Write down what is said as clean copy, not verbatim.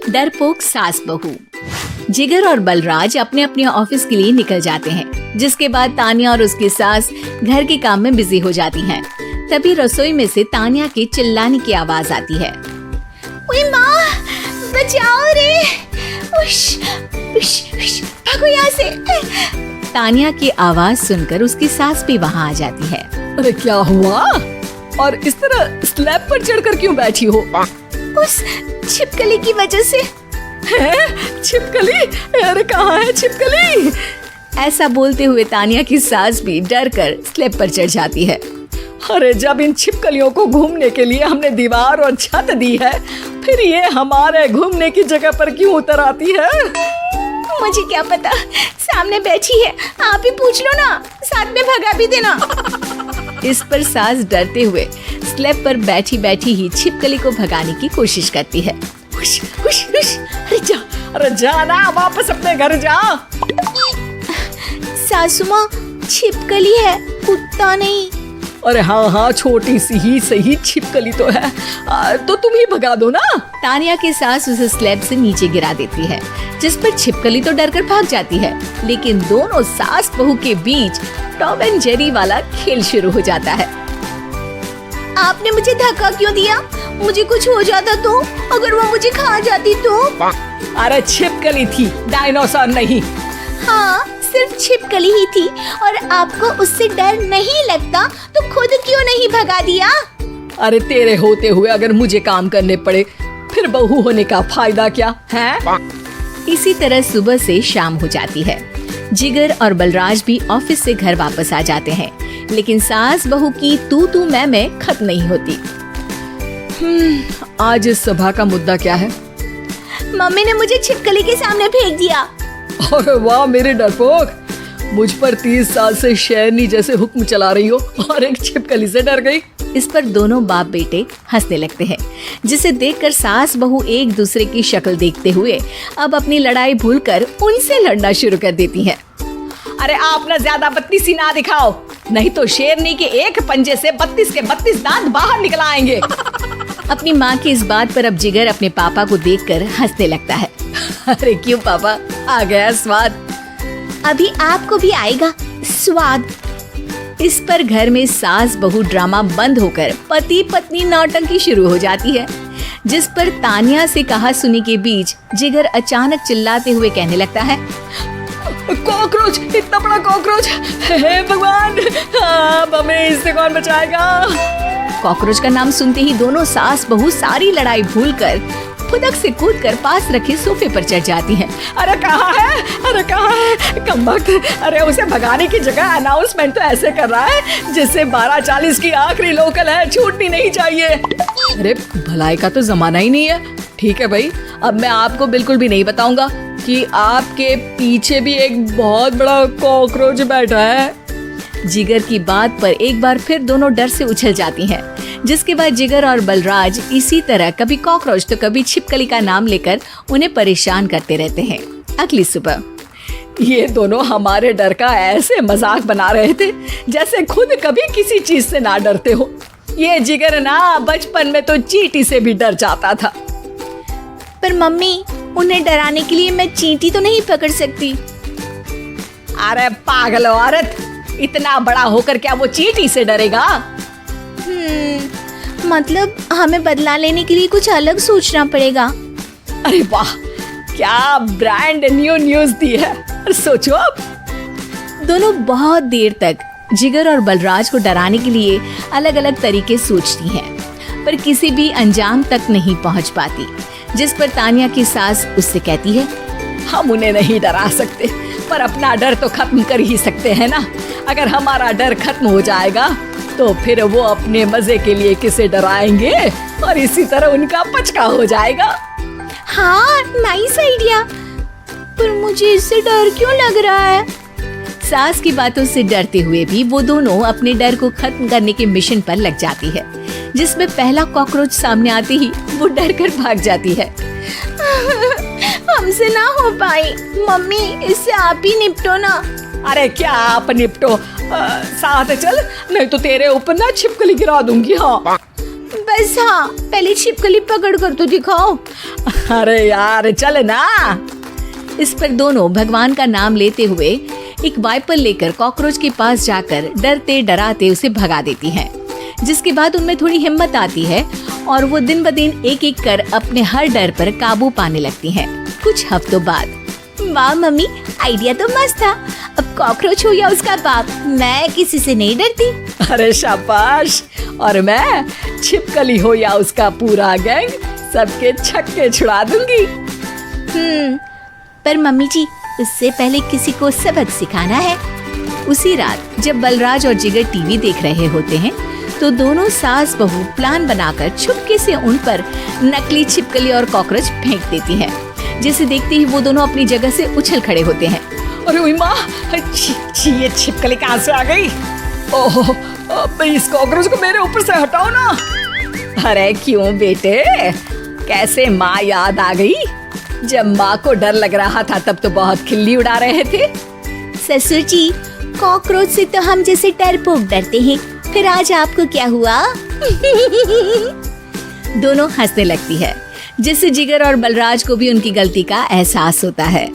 डरपोक सास बहू। जिगर और बलराज अपने अपने ऑफिस के लिए निकल जाते हैं, जिसके बाद तानिया और उसकी सास घर के काम में बिजी हो जाती हैं। तभी रसोई में से तानिया के चिल्लाने की आवाज आती है। ओए माँ, बचाओ रे! उश, उश, उश, भागो यहाँ से! तानिया की आवाज सुनकर उसकी सास भी वहाँ आ जाती है। अरे क्या हुआ? और इस तरह स्लैब पर चढ़कर क्यों बैठी हो? उस छिपकली की वजह से। है? छिपकली? अरे कहाँ है छिपकली? ऐसा बोलते हुए तानिया की सास भी डर कर स्लैब पर चढ़ जाती है। अरे जब इन छिपकलियों को घूमने के लिए हमने दीवार और छत दी है, फिर ये हमारे घूमने की जगह पर क्यों उतर आती है? मुझे क्या पता, सामने बैठी है, आप ही पूछ लो ना, साथ में भगा भी देना। इस पर सास डरते हुए स्लैब पर बैठी बैठी ही छिपकली को भगाने की कोशिश करती है। हुश, हुश, हुश, अरे जा ना, वापस अपने घर जा। सासू माँ, छिपकली है, कुत्ता नहीं। अरे हाँ, छोटी सी ही सही छिपकली तो है, तो तुम ही भगा दो ना। तानिया की सास उसे स्लैब से नीचे गिरा देती है, जिस पर छिपकली तो डरकर भाग जाती है, लेकिन दोनों सास बहू के बीच टॉम एंड जेरी वाला खेल शुरू हो जाता है। आपने मुझे धक्का क्यों दिया? मुझे कुछ हो जाता तो? अगर वो मुझे खा जाती तो? अरे छिपकली थी, डायनासोर नहीं। हाँ, सिर्फ छिपकली ही थी, और आपको उससे डर नहीं लगता तो खुद क्यों नहीं भगा दिया? अरे तेरे होते हुए अगर मुझे काम करने पड़े, फिर बहू होने का फायदा क्या है? इसी तरह सुबह से शाम हो जाती है। जिगर और बलराज भी ऑफिस से घर वापस आ जाते हैं, लेकिन सास बहू की तू मैं खत्म नहीं होती। आज इस सभा का मुद्दा क्या है? मम्मी ने मुझे छिपकली के सामने फेंक दिया। अरे वाह मेरे डरपोक, मुझ पर 30 साल से शेरनी जैसे हुक्म चला रही हो और एक छिपकली से डर गई। इस पर दोनों बाप बेटे हंसने लगते हैं, जिसे देखकर सास बहू एक दूसरे की शक्ल देखते हुए अब अपनी लड़ाई भूलकर उनसे लड़ना शुरू कर देती हैं। अरे आप ना ज्यादा बत्तीसी ना दिखाओ, नहीं तो शेरनी के एक पंजे से 32 के 32 दांत बाहर निकल आएंगे। अपनी माँ की इस बात पर अब जिगर अपने पापा को देखकर हंसने लगता है। अरे क्यों पापा, आ गया स्वाद। अभी आपको भी आएगा स्वाद। इस पर घर में सास बहू ड्रामा बंद होकर पति पत्नी नौटंकी शुरू हो जाती है, जिस पर तानिया से कहा सुनी के बीच जिगर अचानक चिल्लाते हुए कहने लगता है। कॉकरोच, इतना बड़ा कॉकरोच! हे भगवान, अब हमें इससे कौन बचाएगा? कॉकरोच का नाम सुनते ही दोनों सास बहू सारी लड़ाई भूलकर खुदक से कूदकर पास रखे सोफे पर चढ़ जाती हैं। अरे कहाँ है? अरे कहाँ है? कमबख्त! अरे उसे भगाने की जगह अनाउंसमेंट तो ऐसे कर रहा है जैसे 12:40 की आखिरी लोकल है, छूटनी नहीं चाहिए। अरे भलाई का तो जमाना ही नहीं है। ठीक है भाई, अब मैं आपको बिल्कुल भी नहीं बताऊंगा कि आपके पीछे भी एक बहुत बड़ा कॉकरोच बैठा है। जिगर की बात पर एक बार फिर दोनों डर से उछल जाती हैं, जिसके बाद जिगर और बलराज इसी तरह कभी कॉकरोच तो कभी छिपकली का नाम लेकर उन्हें परेशान करते रहते हैं। अगली सुबह ये दोनों हमारे डर का ऐसे मजाक बना रहे थे जैसे खुद कभी किसी चीज से ना डरते हो। ये जिगर ना बचपन में तो चींटी से भी डर जाता था। पर मम्मी, उन्हें डराने के लिए मैं चींटी तो नहीं पकड़ सकती। अरे पागल औरत, इतना बड़ा होकर क्या वो चींटी से डरेगा? मतलब हमें बदला लेने के लिए कुछ अलग सोचना पड़ेगा। अरे वाह, क्या ब्रांड न्यू न्यूज दी है। सोचो अब। दोनों बहुत देर तक जिगर और बलराज को डराने के लिए अलग अलग तरीके सोचती हैं, पर किसी भी अंजाम तक नहीं पहुंच पाती, जिस पर तानिया की सास उससे कहती है। हम उन्हें नहीं डरा सकते, पर अपना डर तो खत्म कर ही सकते हैं ना। अगर हमारा डर खत्म हो जाएगा तो फिर वो अपने मजे के लिए किसे डराएंगे और इसी तरह उनका पचका हो जाएगा। हाँ, नाइस आइडिया, पर मुझे इससे डर क्यों लग रहा है? सास की बातों से डरते हुए भी वो दोनों अपने डर को खत्म करने के मिशन पर लग जाती है, जिसमें पहला कॉकरोच सामने आते ही वो डर कर भाग जाती है। हमसे ना हो पाई, मम्मी इससे आप ही निपटो ना। अरे क्या आप निपटो, साथ चल, नहीं तो तेरे ऊपर ना छिपकली गिरा दूंगी। हाँ बस, हाँ पहले छिपकली पकड़ कर तो दिखाओ। अरे यार चल ना। इस पर दोनों भगवान का नाम लेते हुए एक वाइपर लेकर कॉकरोच के पास जाकर डरते डराते उसे भगा देती हैं। जिसके बाद उनमें थोड़ी हिम्मत आती है और वो दिन ब दिन एक एक कर अपने हर डर पर काबू पाने लगती हैं। कुछ हफ्तों बाद, वाह मम्मी, आइडिया तो मस्त था। अब कॉकरोच हो या उसका बाप, मैं किसी से नहीं डरती। अरे शाबाश। और मैं छिपकली हो या उसका पूरा गैंग, सबके छक्के छुड़ा दूंगी। पर मम्मी जी, उससे पहले किसी को सबक सिखाना है। उसी रात जब बलराज और जिगर टीवी देख रहे होते हैं तो दोनों सास बहू प्लान बनाकर छुपके से उन पर नकली छिपकली और कॉकरोच फेंक देती हैं। जिसे देखते ही वो दोनों अपनी जगह से उछल खड़े होते हैं। अरे उई माँ, ये छिपकली कहाँ से आ गई? ओह, अब इस कॉकरोच को मेरे ऊपर से हटाओ ना। अरे क्यों बेटे, कैसे माँ याद आ गई? जब माँ को डर लग रहा था तब तो बहुत खिल्ली उड़ा रहे थे। ससुर जी, कॉकरोच से तो हम जैसे डरपोक डरते हैं, फिर आज आपको क्या हुआ? दोनों हंसने लगती है, जिससे जिगर और बलराज को भी उनकी गलती का एहसास होता है।